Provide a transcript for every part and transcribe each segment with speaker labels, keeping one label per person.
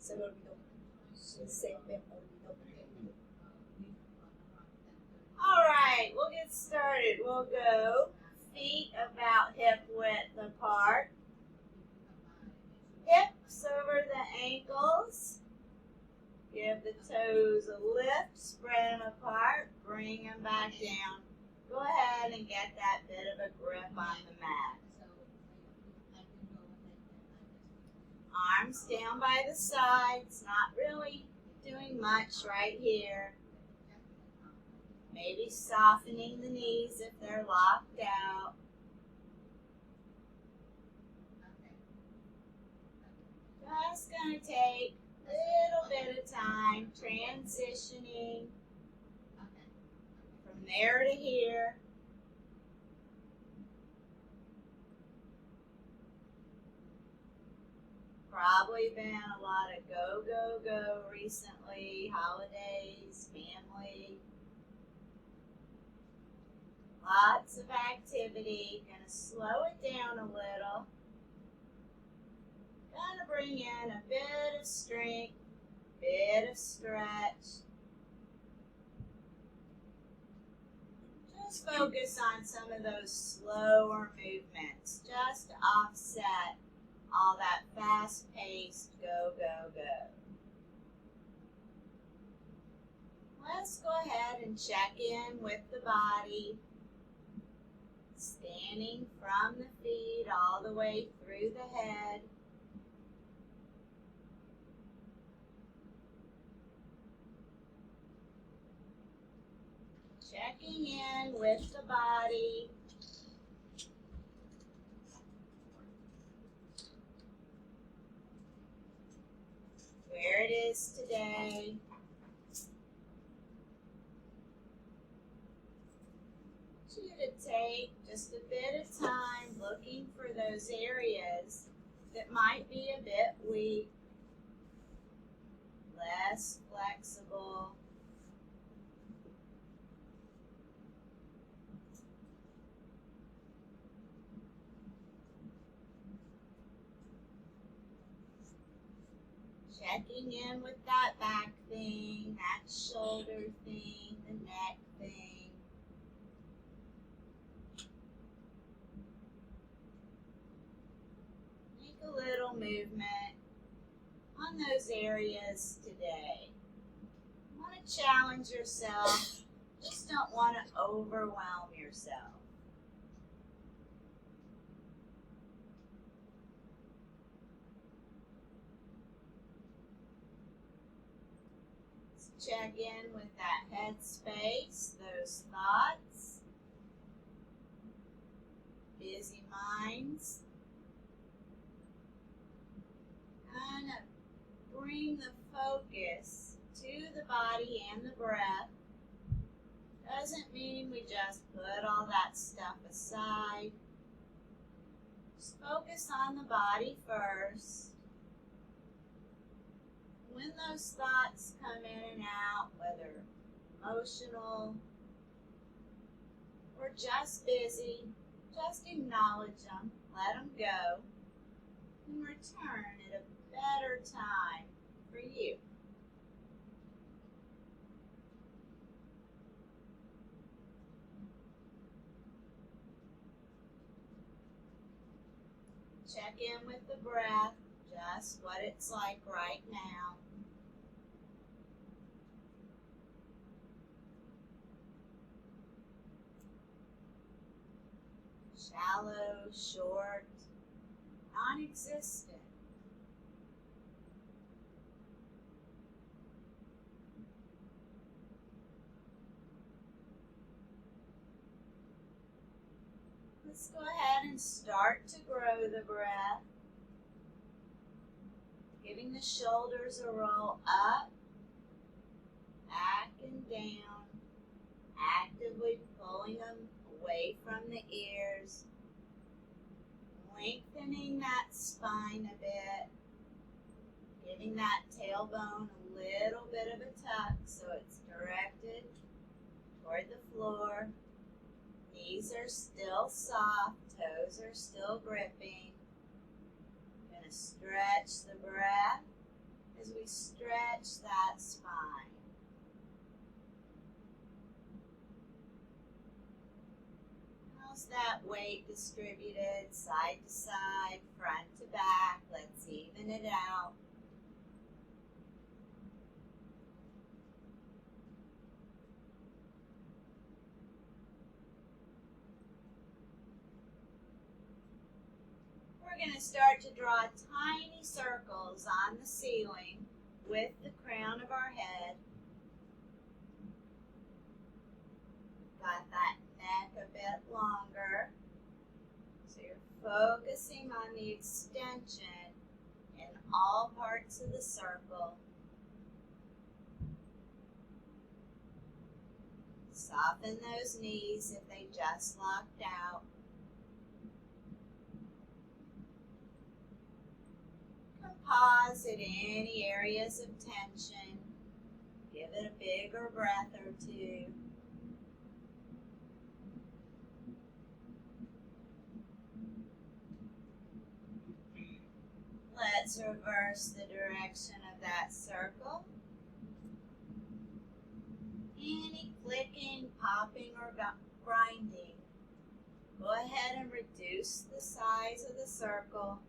Speaker 1: Se me olvidó. Se me olvidó.
Speaker 2: All right, we'll get started. We'll go feet about hip width apart. Hips over the ankles. Give the toes a lift, spread them apart, bring them back down. Go ahead and get that bit of a grip on the mat. Arms down by the sides, not really doing much right here. Maybe softening the knees if they're locked out. Just going to take a little bit of time transitioning from there to here. Probably been a lot of go, go, go recently, holidays, family. Lots of activity. Gonna slow it down a little. Gonna bring in a bit of strength, bit of stretch. Just focus on some of those slower movements, just to offset all that fast-paced go, go, go. Let's go ahead and check in with the body. Standing from the feet all the way through the head. Checking in with the body. Where it is today. I want you to take just a bit of time looking for those areas that might be a bit weak, less flexible. Checking in with that back thing, that shoulder thing, the neck thing. Make a little movement on those areas today. You want to challenge yourself, just don't want to overwhelm yourself. Check in with that head space, those thoughts, busy minds. Kind of bring the focus to the body and the breath. Doesn't mean we just put all that stuff aside. Just focus on the body first. When those thoughts come in and out, whether emotional or just busy, just acknowledge them, let them go, and return at a better time for you. Check in with the breath, just what it's like right now. Shallow, short, non-existent. Let's go ahead and start to grow the breath. Giving the shoulders a roll up, back and down, actively pulling them away from the ears, lengthening that spine a bit, giving that tailbone a little bit of a tuck so it's directed toward the floor. Knees are still soft, toes are still gripping. Going to stretch the breath as we stretch that spine. How's that weight distributed side to side, front to back? Let's even it out. We're going to start to draw tiny circles on the ceiling with the crown of our head. Got that neck a bit longer. So you're focusing on the extension in all parts of the circle. Soften those knees if they just locked out. Pause at any areas of tension. Give it a bigger breath or two. Let's reverse the direction of that circle. Any clicking, popping, or grinding, go ahead and reduce the size of the circle,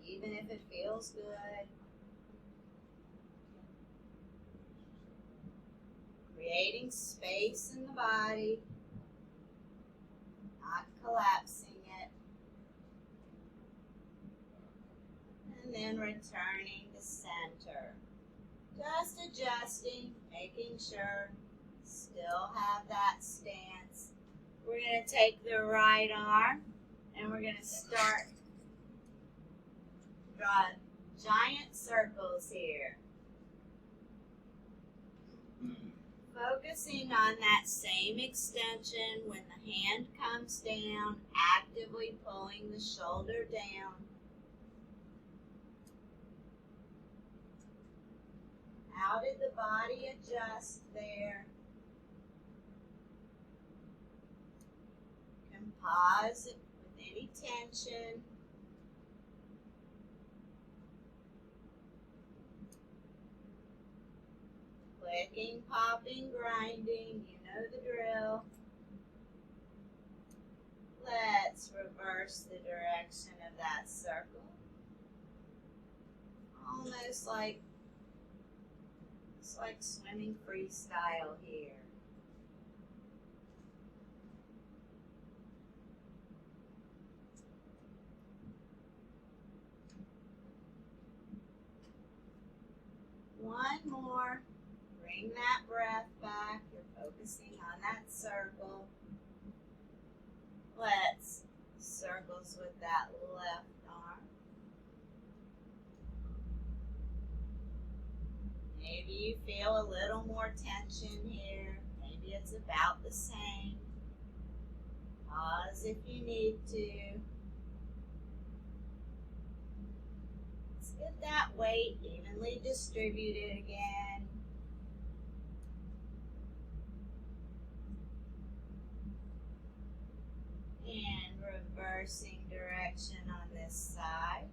Speaker 2: even if it feels good. Creating space in the body, not collapsing it. And then returning to center. Just adjusting, making sure still have that stance. We're going to take the right arm and we're going to start draw giant circles here. Focusing on that same extension when the hand comes down, actively pulling the shoulder down. How did the body adjust there? You can pause with any tension. Clicking, popping, grinding, you know the drill. Let's reverse the direction of that circle. Almost like it's like swimming freestyle here. One more. Bring that breath back. You're focusing on that circle. Let's circles with that left arm. Maybe you feel a little more tension here. Maybe it's about the same. Pause if you need to. Let's get that weight evenly distributed again. And reversing direction on this side.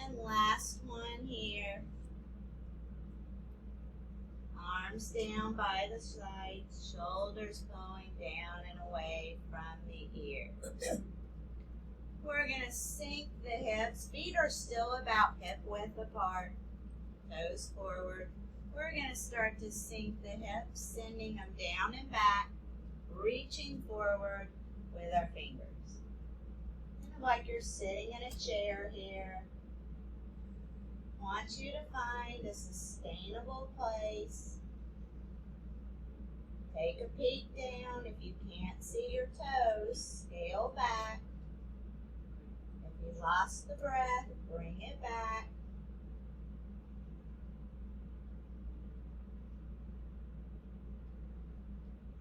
Speaker 2: And last one here. Arms down by the sides, shoulders going down and away from the ears. We're going to sink the hips. Feet are still about hip width apart. Toes forward. We're going to start to sink the hips, sending them down and back, reaching forward with our fingers. Kind of like you're sitting in a chair here. Want you to find a sustainable place. Take a peek down. If you can't see your toes, scale back. If you lost the breath, bring it back.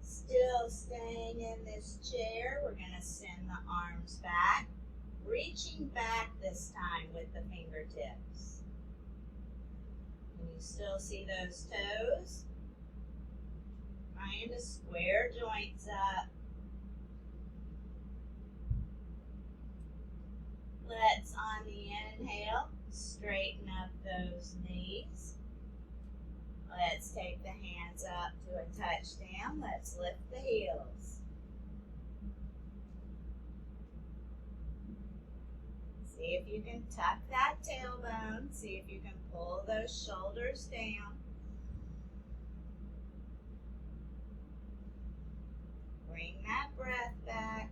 Speaker 2: Still staying in this chair, we're going to send the arms back. reaching back this time with the fingertips. Can you still see those toes? Trying to square joints up. Let's, on the inhale, straighten up those knees. Let's take the hands up to a touchdown. Let's lift the heels. See if you can tuck that tailbone. See if you can pull those shoulders down. Bring that breath back.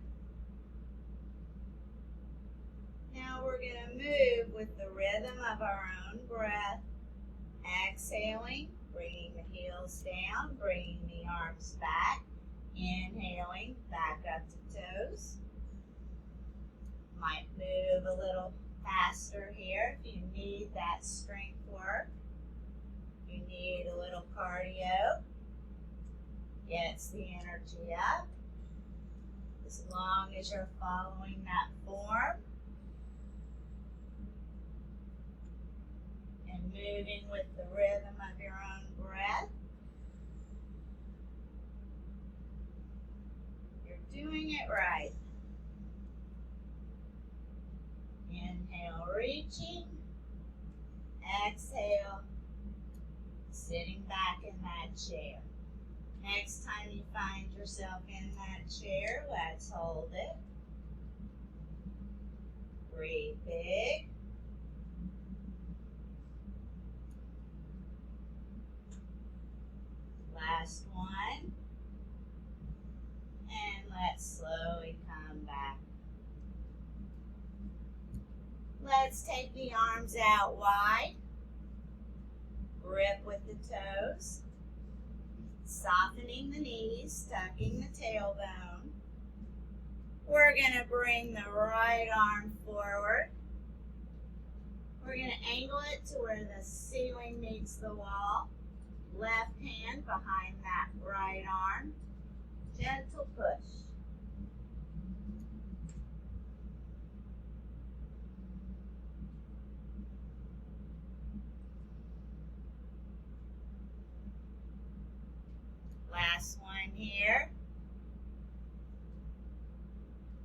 Speaker 2: Now we're going to move with the rhythm of our own breath. Exhaling, bringing the heels down, bringing the arms back. Inhaling, back up to toes. Might move a little faster here if you need that strength work. If you need a little cardio, gets the energy up. As long as you're following that form and moving with the rhythm of your own breath, you're doing it right. Inhale, reaching. Exhale, sitting back in that chair. Next time you find yourself in that chair, let's hold it. Breathe big. Last one. And let's slowly come back. Let's take the arms out wide. Grip with the toes. Softening the knees, tucking the tailbone. We're going to bring the right arm forward. We're going to angle it to where the ceiling meets the wall. Left hand behind that right arm. Gentle push. Last one here.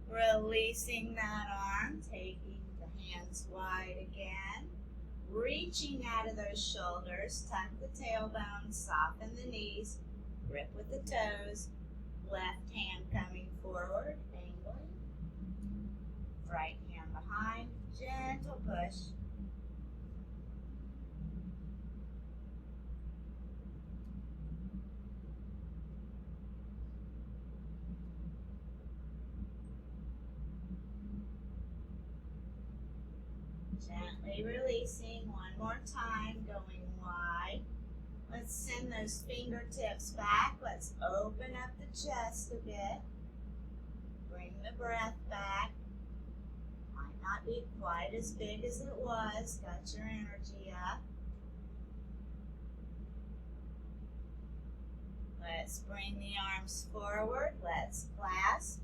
Speaker 2: Releasing that arm, taking the hands wide again. Reaching out of those shoulders, tuck the tailbone, soften the knees, grip with the toes. Left hand coming forward, angling. Right hand behind, gentle push. Gently releasing, one more time, going wide. Let's send those fingertips back. Let's open up the chest a bit. Bring the breath back. Might not be quite as big as it was. Got your energy up. Let's bring the arms forward. Let's clasp.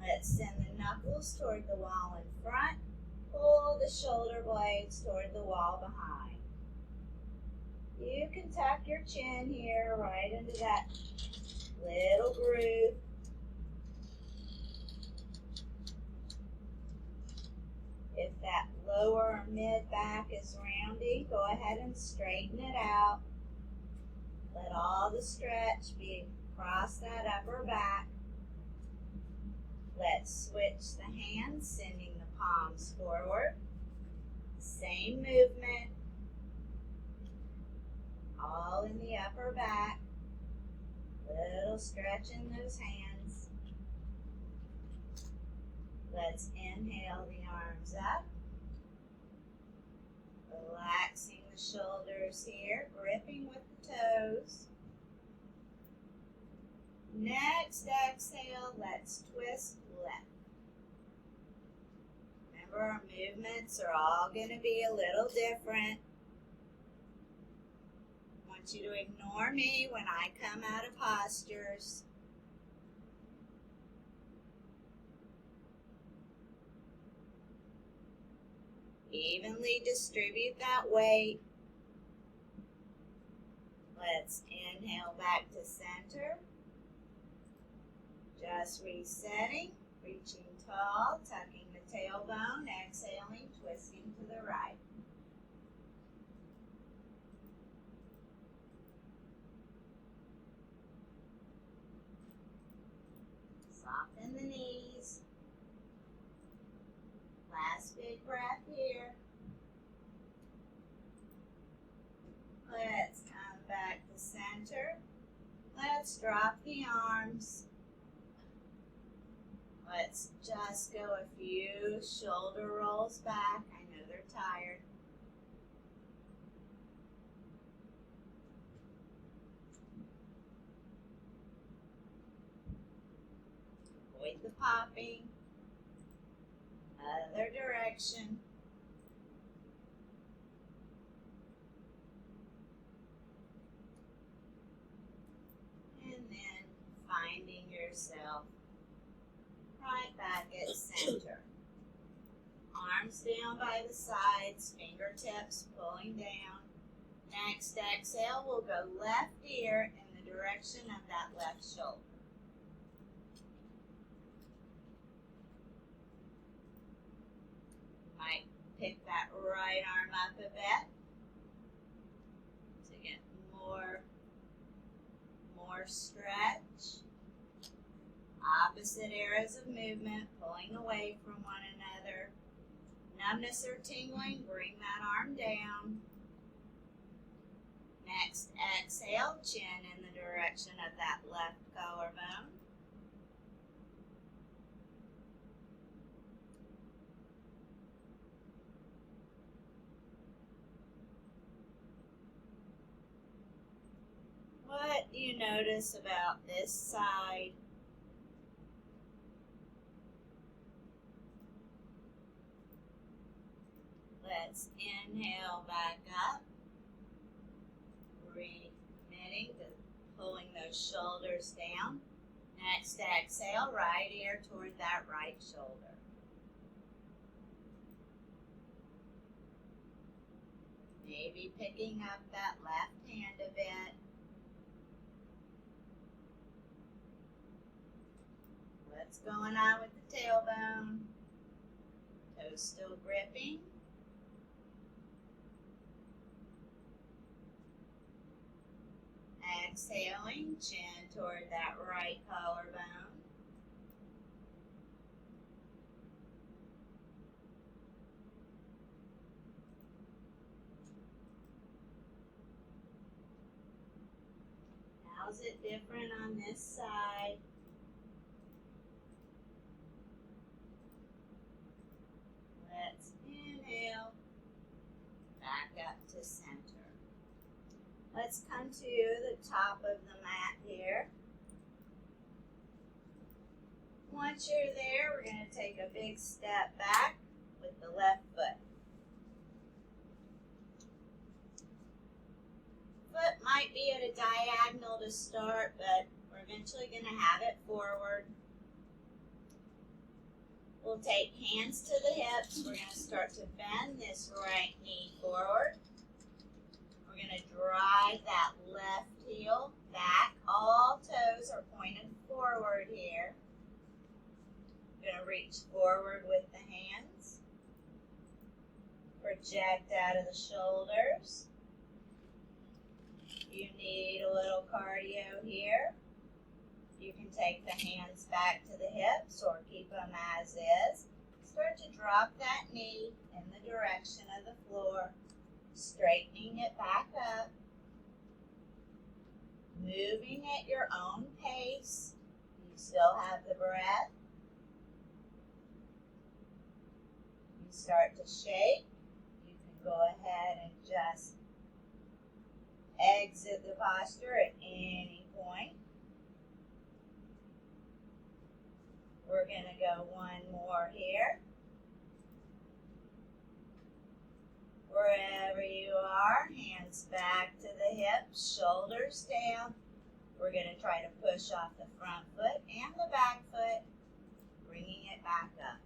Speaker 2: Let's send the knuckles toward the wall in front. Pull the shoulder blades toward the wall behind. You can tuck your chin here right into that little groove. If that lower or mid back is rounding, go ahead and straighten it out. Let all the stretch be across that upper back. Let's switch the hands, sending the palms forward. Same movement. All in the upper back. Little stretch in those hands. Let's inhale the arms up. Relaxing the shoulders here, gripping with the toes. Next exhale, let's twist left. Remember, our movements are all going to be a little different. I want you to ignore me when I come out of postures. Evenly distribute that weight. Let's inhale back to center. Just resetting, reaching tall, tucking the tailbone, exhaling, twisting to the right. Soften the knees. Last big breath here. Let's come back to center. Let's drop the arms. Let's just go a few shoulder rolls back. I know they're tired. Avoid the popping. Other direction. And then finding yourself right back at center. Arms down by the sides, fingertips pulling down. Next exhale, we'll go left ear in the direction of that left shoulder. Might pick that right arm up a bit to get more stretch. Opposite areas of movement, pulling away from one another. Numbness or tingling, bring that arm down. Next exhale, chin in the direction of that left collarbone. What do you notice about this side? Let's inhale back up, recommitting to pulling those shoulders down. Next exhale, right ear toward that right shoulder. Maybe picking up that left hand a bit. What's going on with the tailbone? Toes still gripping. Exhaling, chin toward that right collarbone. How's it different on this side? Let's inhale, back up to center. Let's come to the top of the mat here. Once you're there, we're going to take a big step back with the left foot. Foot might be at a diagonal to start, but we're eventually going to have it forward. We'll take hands to the hips. We're going to start to bend this right knee forward. We're going to drive that left heel back. All toes are pointed forward here. We're going to reach forward with the hands. Project out of the shoulders. You need a little cardio here. You can take the hands back to the hips or keep them as is. Start to drop that knee in the direction of the floor, straightening it back up, moving at your own pace. You still have the breath. You start to shake. You can go ahead and just exit the posture at any point. We're going to go one more here. Wherever you are, hands back to the hips, shoulders down. We're going to try to push off the front foot and the back foot, bringing it back up.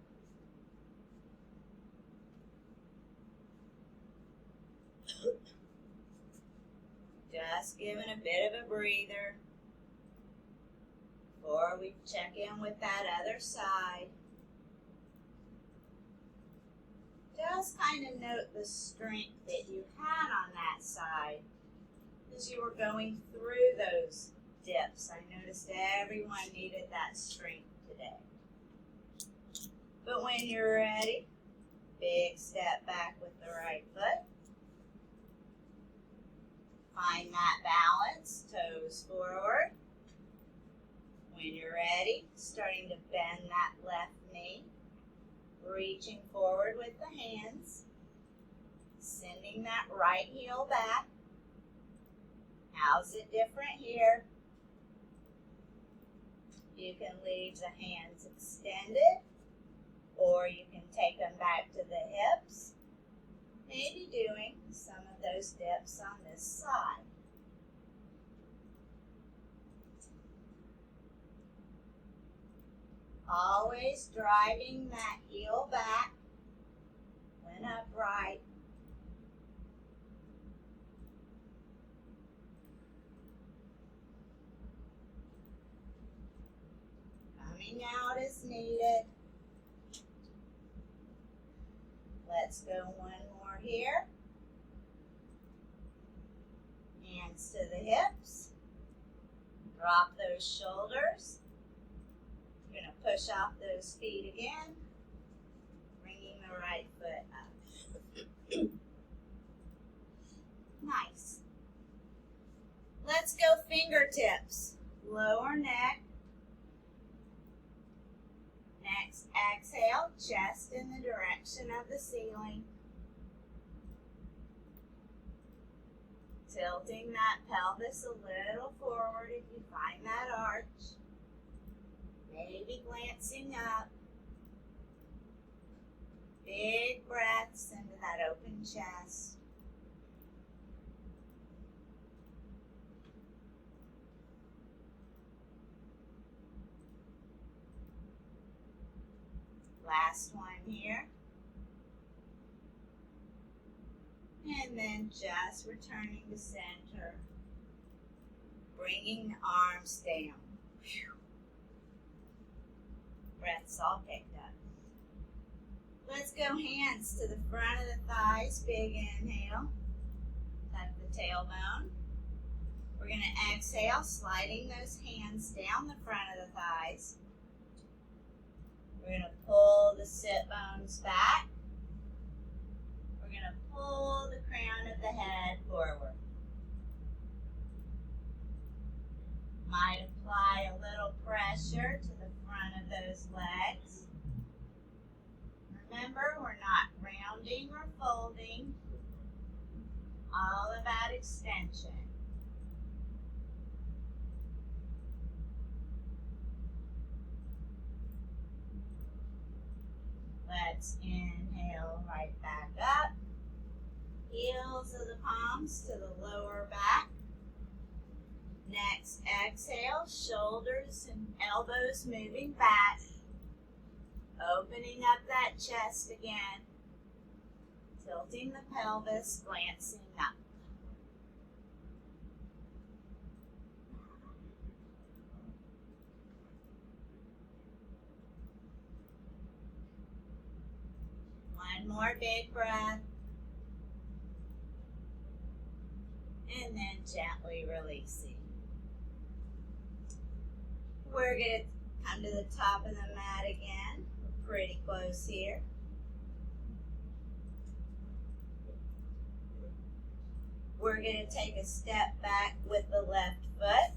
Speaker 2: Just giving a bit of a breather before we check in with that other side. Just kind of note the strength that you had on that side as you were going through those dips. I noticed everyone needed that strength today. But when you're ready, big step back with the right foot. Find that balance, toes forward. When you're ready, starting to bend that left knee. Reaching forward with the hands. Sending that right heel back. How's it different here? You can leave the hands extended, or you can take them back to the hips. Maybe doing some of those dips on this side. Always driving that heel back when upright. Coming out as needed. Let's go one more here. Hands to the hips. Drop those shoulders. You're going to push off those feet again. Bringing the right foot up. Nice. Let's go fingertips. Lower neck. Next, exhale, chest in the direction of the ceiling. Tilting that pelvis a little forward if you find that arch. Maybe glancing up. Big breaths into that open chest. Last one here. And then just returning to center. Bringing the arms down. Whew. Breaths all picked up. Let's go hands to the front of the thighs. Big inhale. Tuck the tailbone. We're going to exhale, sliding those hands down the front of the thighs. We're going to pull the sit bones back. We're going to pull the crown of the head forward. Might apply a little pressure to the front of those legs. Remember, we're not rounding or folding. All about extension. Let's inhale right back up. Heels of the palms to the lower back. Next, exhale, shoulders and elbows moving back. Opening up that chest again. Tilting the pelvis, glancing up. One more big breath. And then gently releasing. We're going to come to the top of the mat again. We're pretty close here. We're going to take a step back with the left foot.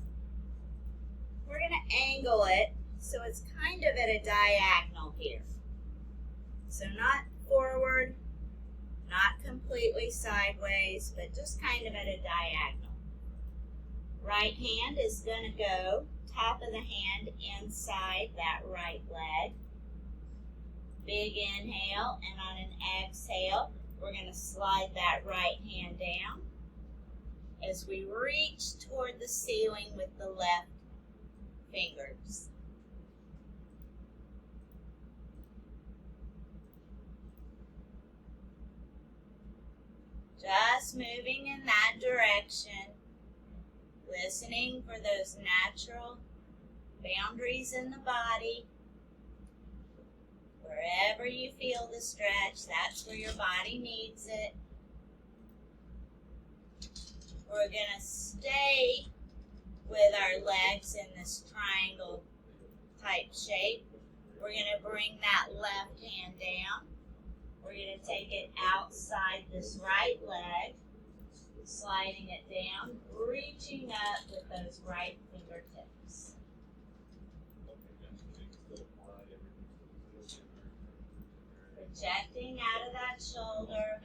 Speaker 2: We're going to angle it so it's kind of at a diagonal here. So not forward, not completely sideways, but just kind of at a diagonal. Right hand is going to go top of the hand inside that right leg. Big inhale, and on an exhale, we're going to slide that right hand down as we reach toward the ceiling with the left fingers. Just moving in that direction. listening for those natural boundaries in the body. Wherever you feel the stretch, that's where your body needs it. We're going to stay with our legs in this triangle type shape. We're going to bring that left hand down. We're going to take it outside this right leg, sliding it down, reaching up with those right fingertips. Projecting out of that shoulder,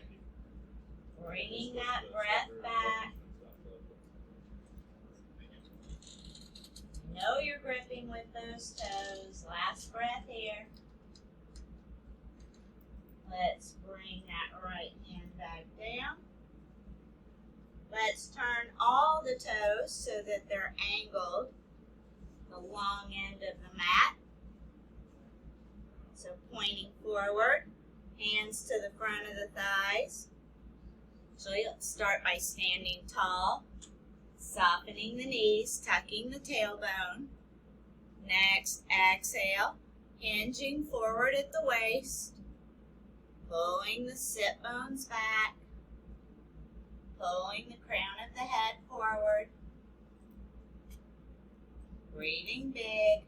Speaker 2: bringing that breath back. Know you're gripping with those toes. Last breath here. Let's bring that right hand back down. Let's turn all the toes so that they're angled the long end of the mat. So pointing forward, hands to the front of the thighs. So you'll start by standing tall, softening the knees, tucking the tailbone. Next, exhale, hinging forward at the waist, pulling the sit bones back, pulling the crown of the head forward, breathing big.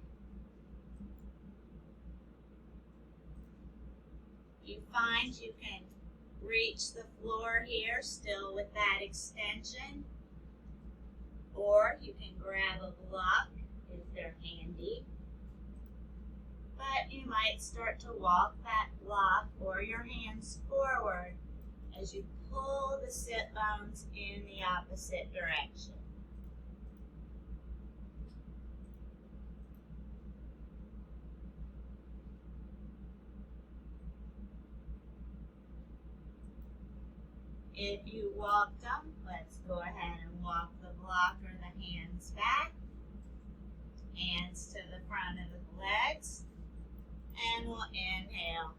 Speaker 2: You find you can reach the floor here still with that extension, or you can grab a block if they're handy. But you might start to walk that block or your hands forward as you pull the sit bones in the opposite direction. If you walked them, let's go ahead and walk the block or the hands back. Hands to the front of the legs. And we'll inhale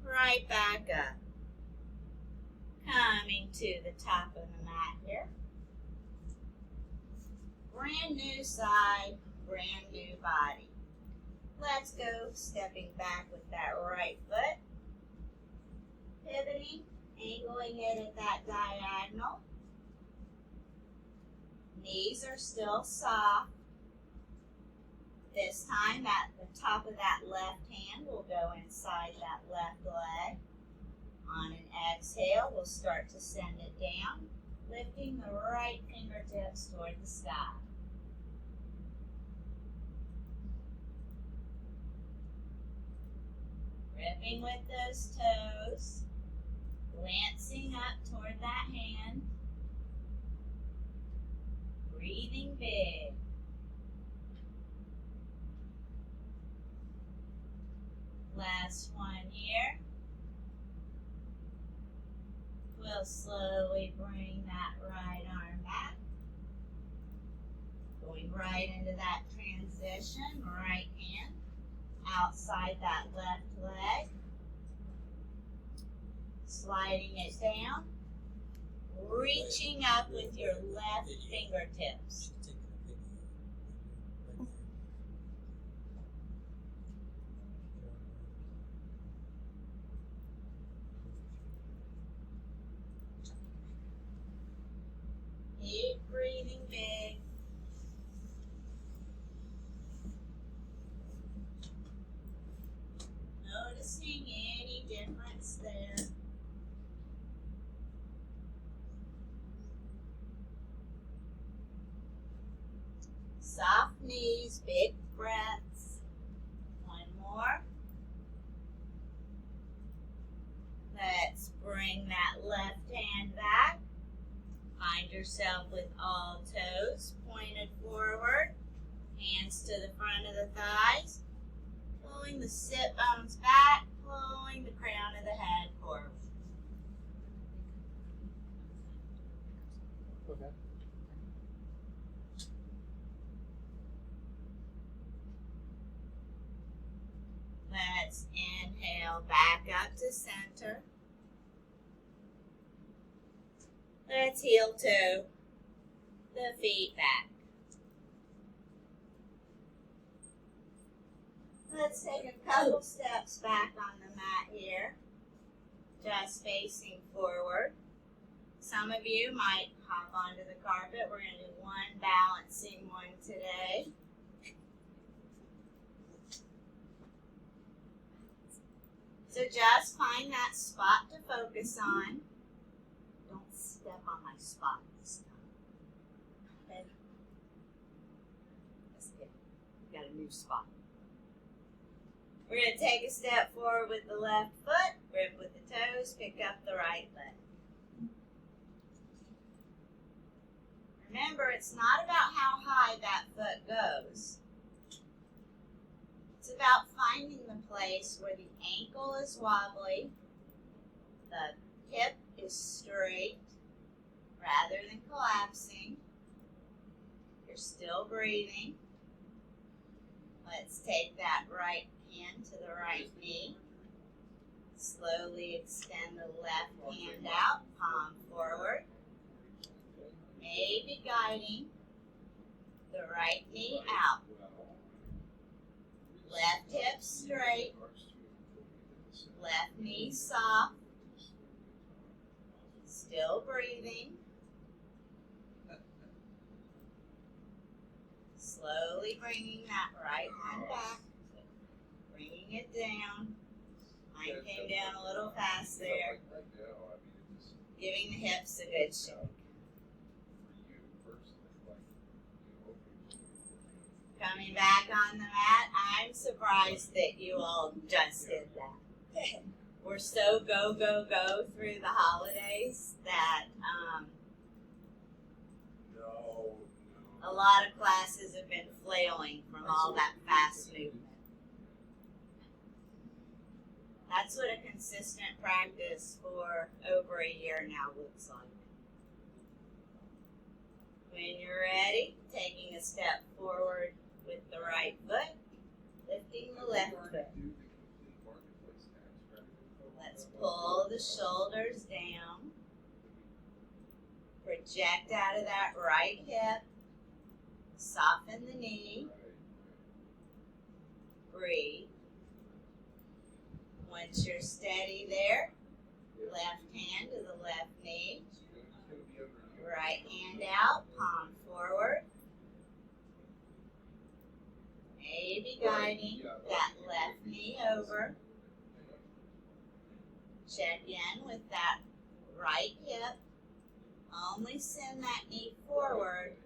Speaker 2: right back up. Coming to the top of the mat here. Brand new side, brand new body. Let's go stepping back with that right foot. Pivoting, angling it at that diagonal. Knees are still soft. This time, at the top of that left hand will go inside that left leg. On an exhale, we'll start to send it down, lifting the right fingertips toward the sky. Gripping with those toes, glancing up toward that hand, breathing big. Last one here. We'll slowly bring that right arm back. Going right into that transition, right hand outside that left leg. Sliding it down. Reaching up with your left fingertips. Keep breathing big. Noticing any difference there. Soft knees, big breaths. One more. Let's bring that left hand back. Find yourself with all toes pointed forward. Hands to the front of the thighs. Pulling the sit bones back. Pulling the crown of the head forward.
Speaker 3: Okay.
Speaker 2: Let's inhale back up to center. Let's heel toe. the feet back. Let's take a couple steps back on the mat here, just facing forward. Some of you might hop onto the carpet. We're going to do one balancing one today. So just find that spot to focus on. Don't step on my spot this time. Okay? That's good. You got a new spot. We're going to take a step forward with the left foot, grip with the toes, pick up the right leg. Remember, it's not about how high that foot goes. It's about finding the place where the ankle is wobbly, the hip is straight, rather than collapsing. You're still breathing. Let's take that right hand to the right knee. Slowly extend the left hand out, palm forward. Maybe guiding the right knee out. Left hip straight. Left knee soft. Still breathing. Slowly bringing that right hand back. Bringing it down. Mine came down a little fast there. Giving the hips a good shake. Coming back on the mat, I'm surprised that you all just did that. We're so go, go, go through the holidays that a lot of classes have been flailing from all that fast movement. That's what a consistent practice for over a year now looks like. When you're ready, taking a step forward with the right foot, lifting the left foot. Let's pull the shoulders down. Project out of that right hip. Soften the knee. Breathe. Once you're steady there, left hand to the left knee. Right hand out, palm forward. Maybe guiding that left knee over. Check in with that right hip. Only send that knee forward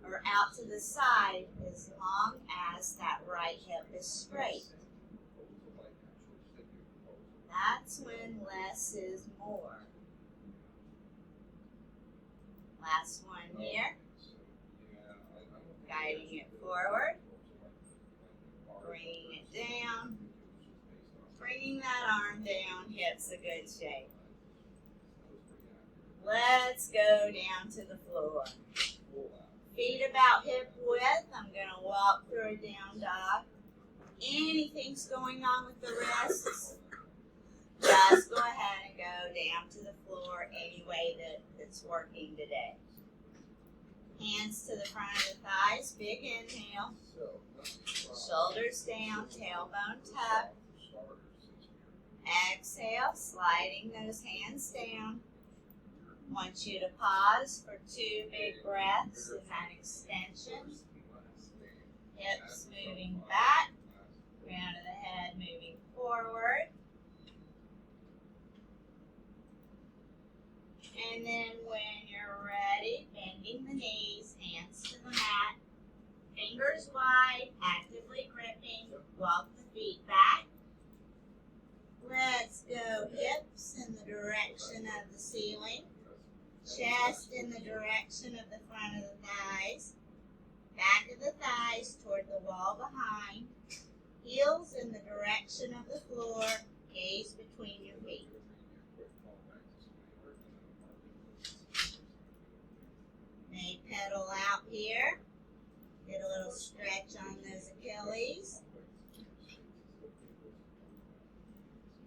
Speaker 2: or out to the side as long as that right hip is straight. That's when less is more. Last one here. Guiding it forward. Bringing it down. Bringing that arm down. Hips a good shape. Let's go down to the floor. Feet about hip width. I'm going to walk through a down dog. Anything's going on with the wrists, just go ahead and go down to the floor any way that's working today. Hands to the front of the thighs, big inhale. Shoulders down, tailbone tucked. Exhale, sliding those hands down. Want you to pause for 2 big breaths in that extension. Hips moving back, crown of the head moving forward. And then when you're ready, bending the knees, hands to the mat, fingers wide, actively gripping, walk the feet back. Let's go hips in the direction of the ceiling, chest in the direction of the front of the thighs, back of the thighs toward the wall behind, heels in the direction of the floor, gaze between your feet. May pedal out here. Get a little stretch on those Achilles.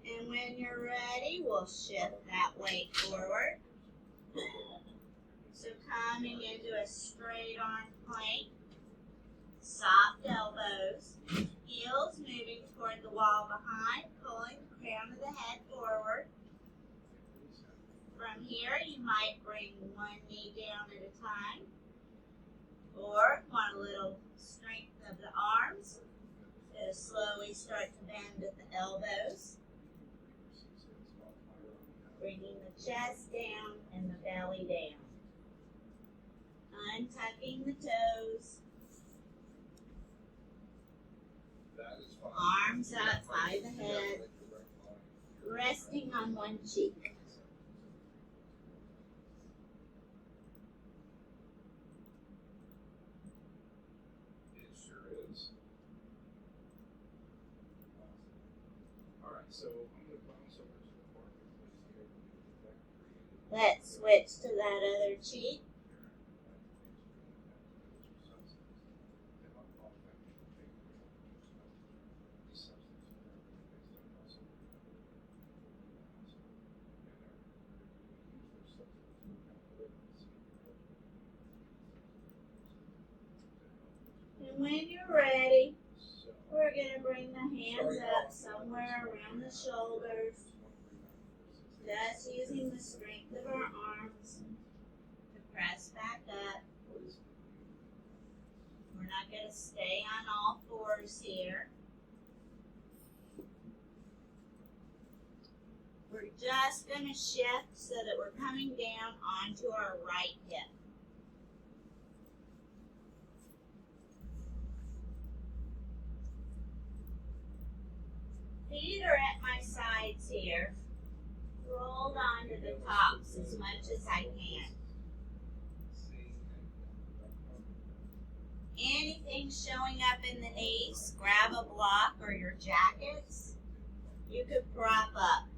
Speaker 2: And when you're ready, we'll shift that weight forward. So coming into a straight arm plank, soft elbows, heels moving toward the wall behind, pulling the crown of the head forward. From here, you might bring one knee down at a time, or want a little strength of the arms. So slowly start to bend at the elbows, bringing the chest down and the belly down. Untucking the toes, arms up by the head, resting on one cheek.
Speaker 3: It sure is. All right, so I'm going to bounce over to the marketplace here.
Speaker 2: Let's switch to that other cheek. And when you're ready, we're going to bring the hands up somewhere around the shoulders, just using the strength of our arms to press back up. We're not going to stay on all fours here. We're just going to shift so that we're coming down onto our right hip. Feet are at my sides here, rolled onto the tops as much as I can. Anything showing up in the knees, grab a block or your jackets. You could prop up,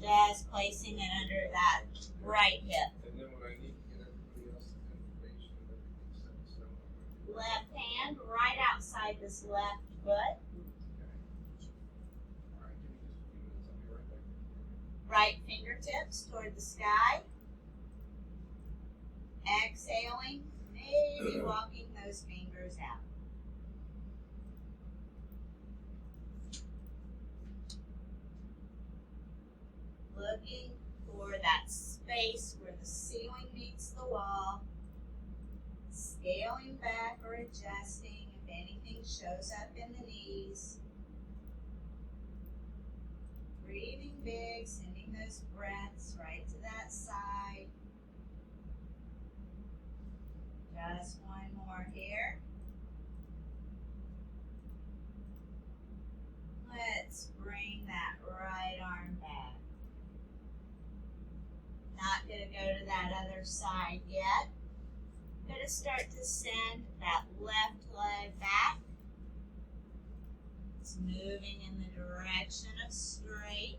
Speaker 2: just placing it under that right hip.
Speaker 3: And then when I need to get everybody else's information and everything set in stone,
Speaker 2: Left hand right outside this left foot.
Speaker 3: all right, give me just a few minutes. I'll be right back.
Speaker 2: Right fingertips toward the sky. Exhaling, maybe walking those fingers out. Looking for that space where the ceiling meets the wall. Scaling back or adjusting if anything shows up in the knees. Breathing big, sending those breaths right to that side. Just one more here. Let's bring that right arm back. Not going to go to that other side yet. Going to start to send that left leg back. It's moving in the direction of straight.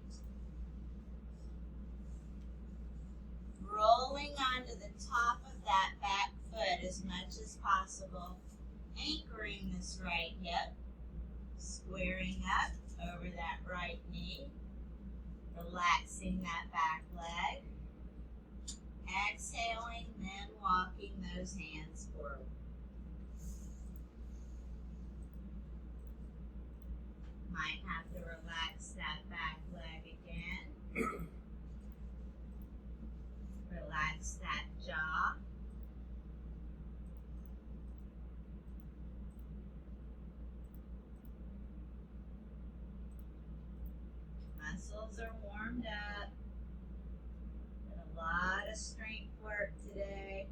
Speaker 2: Rolling onto the top of that back foot as much as possible. Anchoring this right hip. Squaring up over that right knee. Relaxing that back leg. Exhaling, then walking those hands forward. Might have to relax that back leg again. Relax that jaw. Muscles are warmed up. Did a lot of strength work today.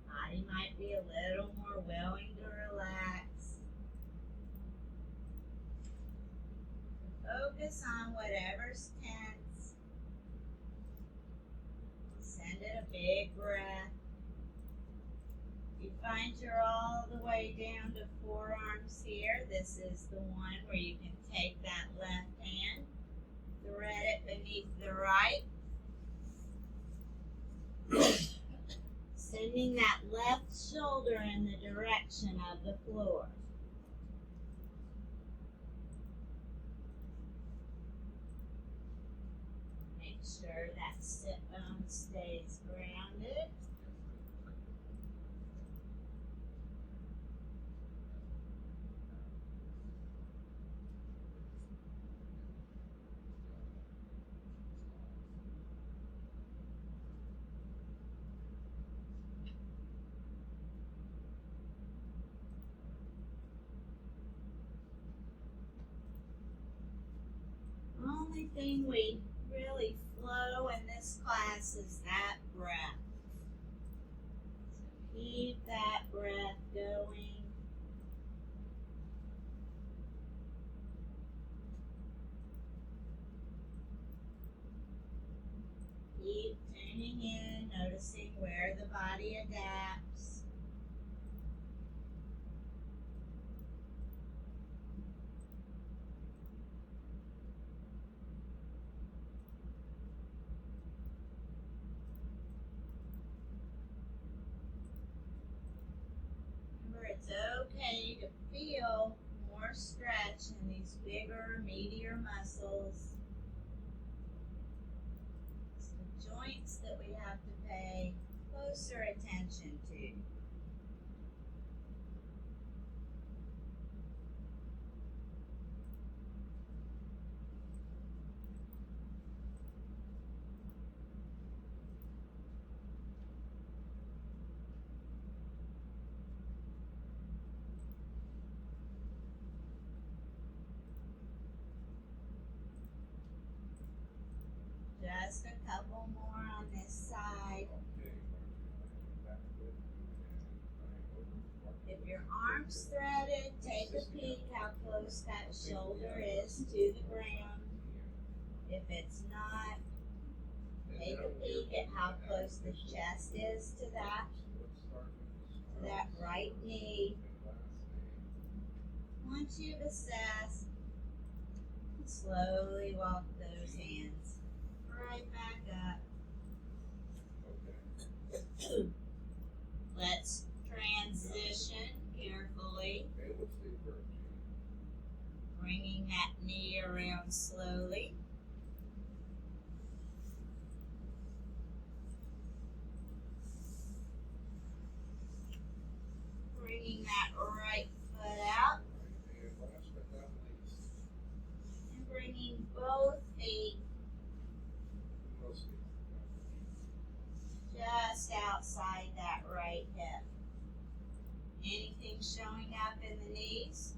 Speaker 2: Body might be a little more willing to relax. Focus on whatever's tense. Send it a big breath. You find you're all the way down to forearms here. This is the one where you can take that left hand, thread it beneath the right. Sending that left shoulder in the direction of the floor. Make sure that sit bone stays grounded. The only thing we really flow in this class is that breath. So keep that breath going. Keep tuning in, noticing where the body adapts. Remember, it's okay to feel more stretch in these bigger, meatier muscles. It's the joints that we have to pay closer attention to. Just a couple more on this side. If your arm's threaded, take a peek how close that shoulder is to the ground. If it's not, take a peek at how close the chest is to that right knee. Once you've assessed, slowly walk those hands right back up. Let's transition carefully, bringing that knee around slowly. Bringing that right foot out. And bringing both feet just outside that right hip. Anything showing up in the knees?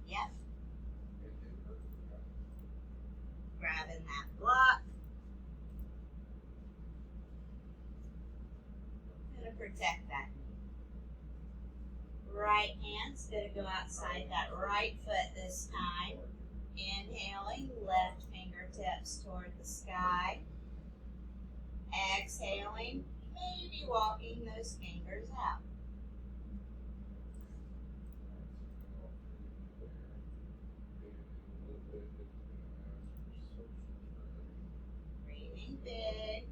Speaker 2: Yep. Grabbing that block. Gonna protect that knee. Right hand's gonna go outside that right foot this time. Inhaling, left fingertips toward the sky. Exhaling, maybe walking those fingers out. Breathing big.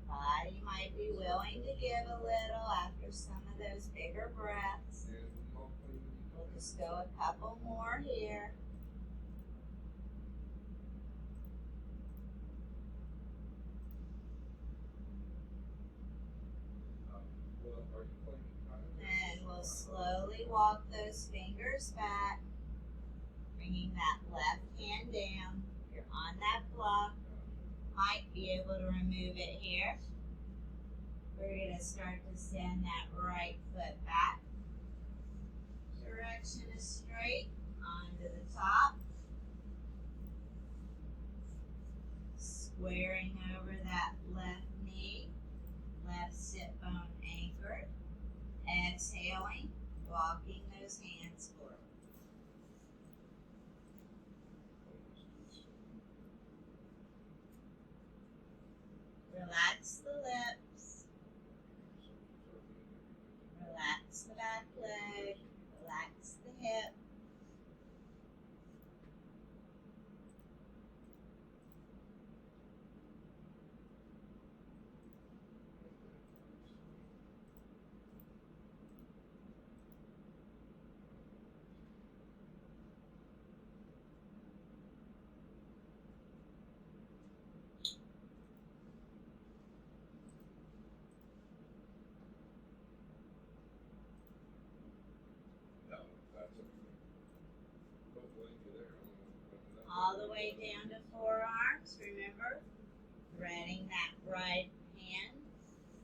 Speaker 2: Body might be willing to give a little after some of those bigger breaths. We'll just go a couple more here. And we'll slowly walk those fingers back, bringing that left hand down. If you're on that block, might be able to remove it here. We're going to start to send that right foot back. Direction is straight onto the top. Squaring over that left knee, left sit bone anchored. Exhaling, walking those hands forward. Relax the lips. Relax the back leg. Relax the hip. way down to forearms. Remember, threading that right hand,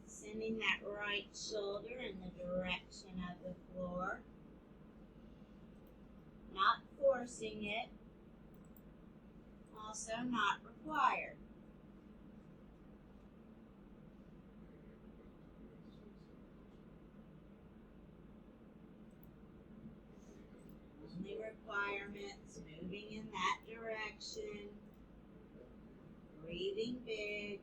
Speaker 2: sending that right shoulder in the direction of the floor. Not forcing it, also not required. Only requirements, moving in that direction, breathing big,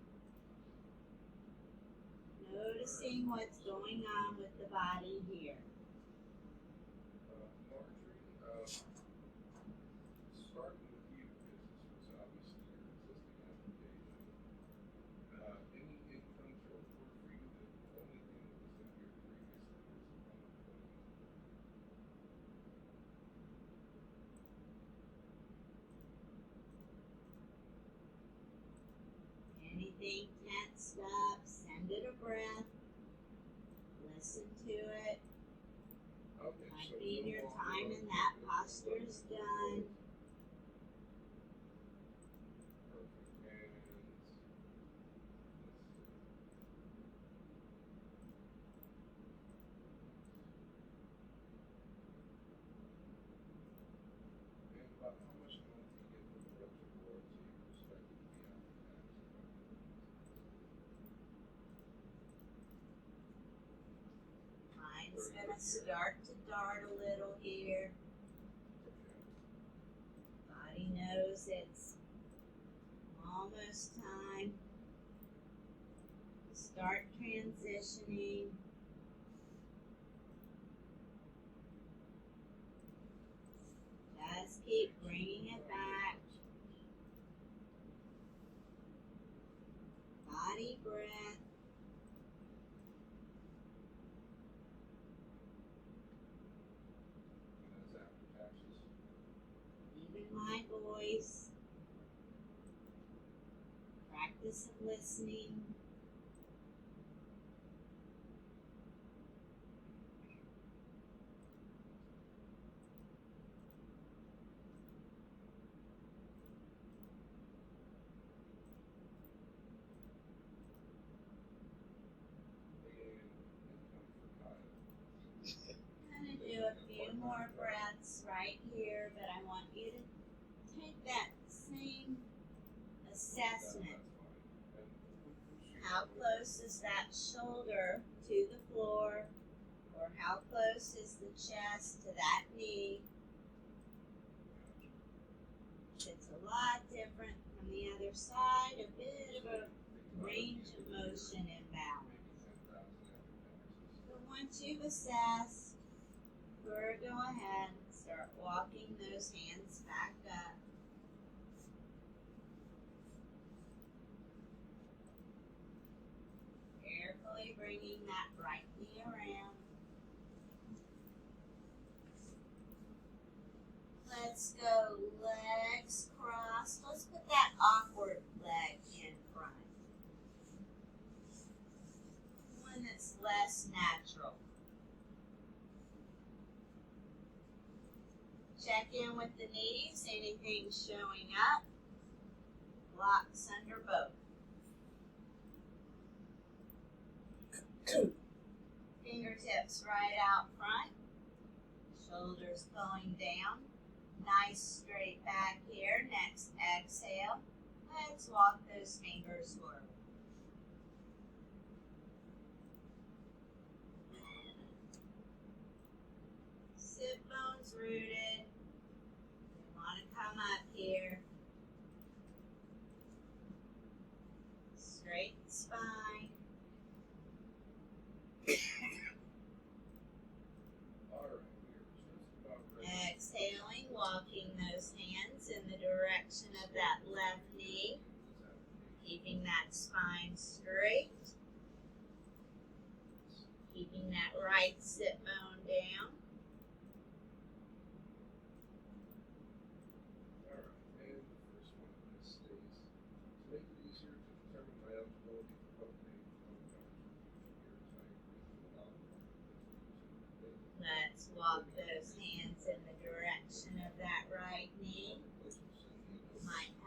Speaker 2: noticing what's going on with the body here.
Speaker 3: Marjorie, starting with you, because this was obviously your existing application. Any income to report for you that the only thing that was in here previously was unemployment?
Speaker 2: Anything tensed up, send it a breath. Listen to it.
Speaker 3: Okay,
Speaker 2: Might
Speaker 3: so
Speaker 2: be
Speaker 3: no
Speaker 2: your
Speaker 3: longer
Speaker 2: time in
Speaker 3: unemployment,
Speaker 2: that
Speaker 3: but
Speaker 2: posture is done.
Speaker 3: Perfect. And let's see. And about how much a month do you get from the rental royalty expected to be after tax?
Speaker 2: Mind's gonna start to dart a little here. Body knows it's almost time to start transitioning. Just keep bringing it back. Body breath.
Speaker 3: And that's after taxes.
Speaker 2: Even my voice. Practice of listening.
Speaker 3: And income for Kyle.
Speaker 2: I'm going to do a few more breaths right here, but I want you to take that same assessment.
Speaker 3: That's fine. And who's she?
Speaker 2: How close is that shoulder to the floor? Or how close is the chest to that knee? It's a lot different from the other side, a bit of a range of motion inbound.
Speaker 3: Maybe 10,000 after taxes.
Speaker 2: So once you've assessed, we're go ahead and start walking those hands back up. Carefully bringing that right knee around. Let's go legs crossed. Let's put that awkward leg in front. One that's less natural. Check in with the knees. Anything showing up? Blocks under both. Fingertips right out front. Shoulders going down. Nice straight back here. Next exhale. Let's walk those fingers forward. Sit bones rooted. We want to come up here. Straight spine.
Speaker 3: All right, we are just about ready.
Speaker 2: Exhaling, walking those hands in the direction of that left knee. Keeping that spine straight. Keeping that right sit bone down.
Speaker 3: All right, and the first one of this stays to make it easier to determine my eligibility for what pay coverage for future years. I agree to allow the
Speaker 2: Let's walk those hands in the direction of that right knee. Might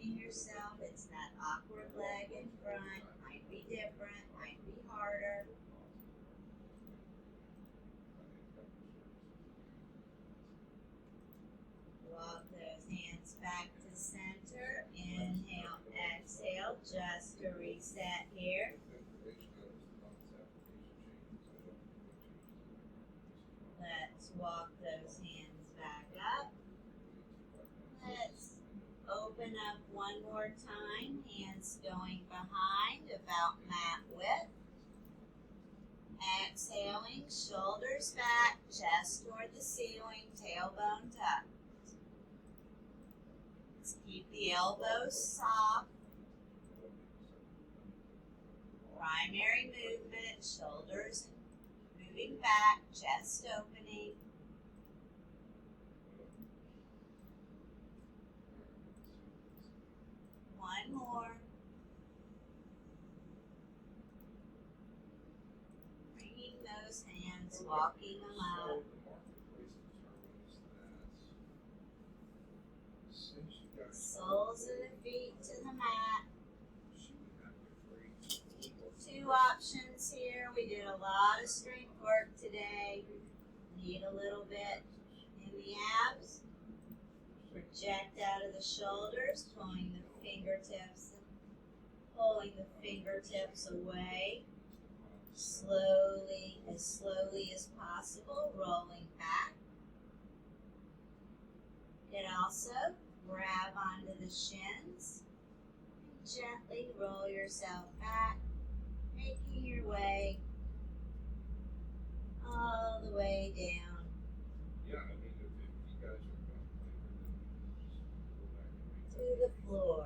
Speaker 2: reminding yourself it's that awkward leg in front. Might be different, might be harder. Walk those hands back to center. Inhale, exhale, just to reset here. Let's walk those hands back up. Let's open up one more time. Hands going behind, about mat width. Exhaling, shoulders back, chest toward the ceiling, tailbone tucked. Let's keep the elbows soft. Primary movement, shoulders moving back, chest opening. One more. Bringing those hands, walking them up. Soles of the feet to the mat. Two options here. We did a lot of strength work today. Need a little bit in the abs. Project out of the shoulders, pulling the fingertips away. Slowly as possible, rolling back. You can also grab onto the shins and gently roll yourself back, making your way all the way down.
Speaker 3: Yeah, I mean, if you guys are going to play with it, just go back and make
Speaker 2: To the floor.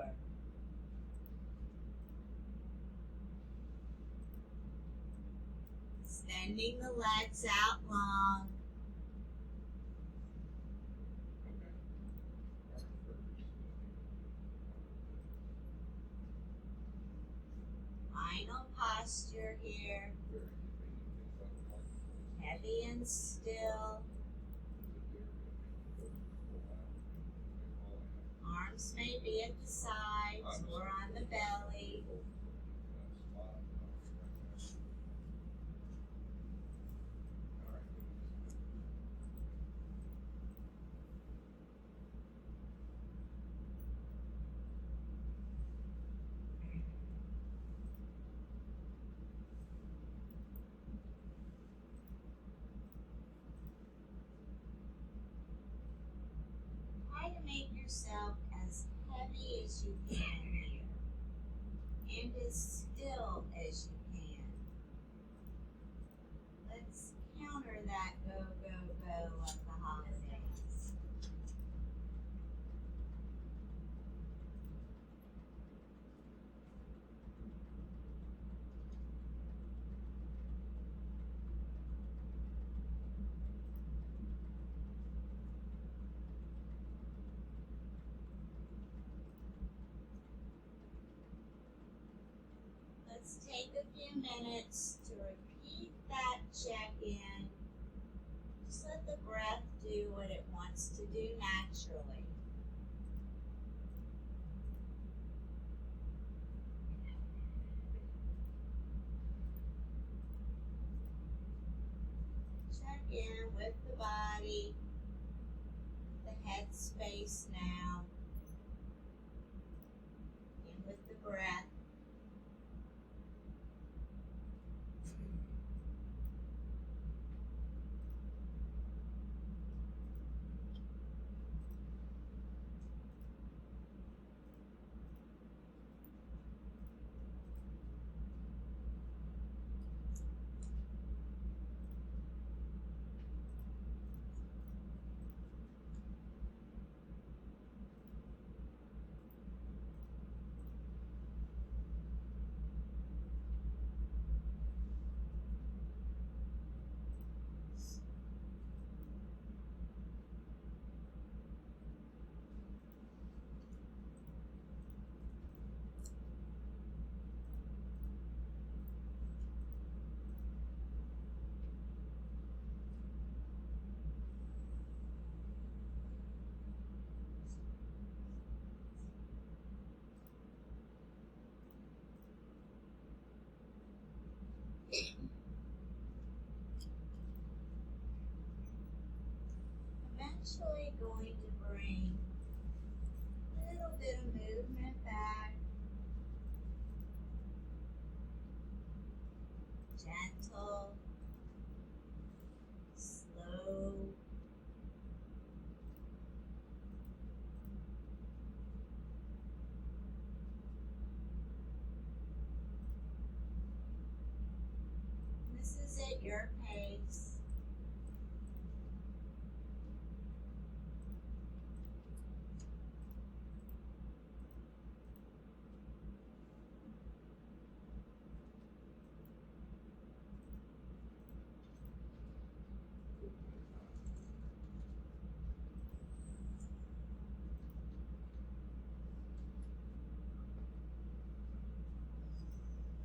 Speaker 2: Extending the legs out long. Final posture here. Heavy and still. Arms may be at the sides or on the belly. Try to make yourself as heavy as you can here and as still as you can. Let's counter that go, go, go of the holidays. Let's take a few minutes to repeat that check-in. Just let the breath do what it wants to do naturally. Check in with the body, the head space now, in with the breath. actually going to bring a little bit of movement back. Gentle, slow. This is at your pace.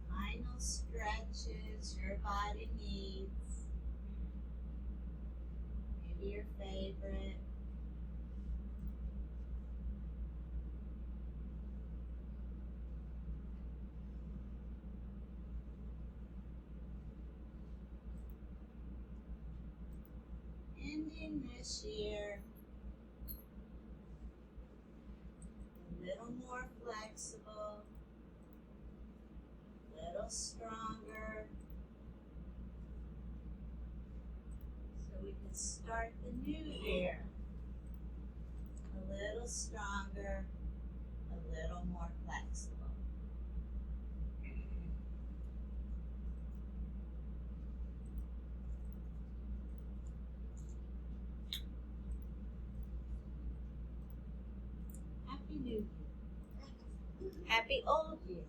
Speaker 2: Final stretches your body needs. Maybe your favorite. Ending this year a little more flexible, a little stronger, so we can start the new year a little stronger, a little more flexible. Happy New Year. Happy Old Year.